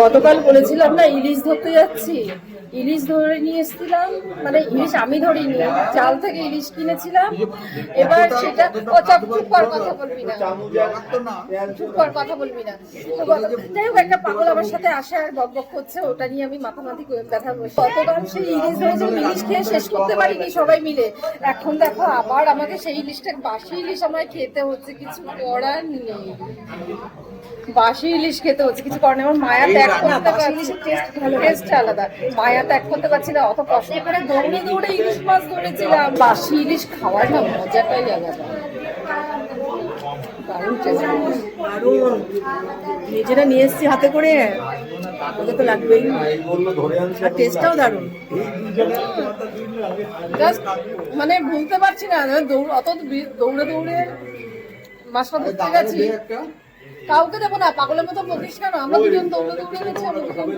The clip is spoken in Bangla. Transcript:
গতকাল বলেছিলাম না ইলিশ ধরতে যাচ্ছি, ইলিশ ধরে নিয়ে এসেছিলাম, মানে ইলিশ আমি ধরিনি, জাল থেকে ইলিশ কিনেছিলাম। এবার সেটা চুপ কর, কথা বলবি না, চুপ কর, কথা বলবি না। যাই হোক, একটা পাগল আমার সাথে আসে আর বক বক করছে, ওটা নিয়ে আমি মাথামাতি ব্যথা করছি। গতকাল সেই ইলিশ ধরেছে, ইলিশ খেয়ে শেষ করতে পারিনি সবাই মিলে। এখন দেখো আবার আমাকে সেই ইলিশটা, বাসি ইলিশ আমায় খেতে হচ্ছে, কিছু করার নেই। বাসি ইলিশ খেতে হচ্ছে, কিছু করার নেই। আমার মায়া ত্যাগ করতে পারছি, টেস্ট আলাদা। মায়া ত্যাগ করতে পারছি না, অত কষ্ট করে দৌড়ে দৌড়ে ইলিশ মাছ ধরেছিলাম। বাসি ইলিশ খাওয়ার না মজাটাই আলাদা। দারুণ, নিজেরা নিয়ে এসছি হাতে করে, ওকে তো লাগবেই, আর টেস্টটাও দারুণ। মানে ভুলতে পারছি না, অত দৌড়ে দৌড়ে মাছ ধরতে গেছি। কাউকে দেবো না, পাগলের মতো বলিস কেন? আমরা দুজন দৌড়ে দৌড়ে গেছি, আমরা দুজন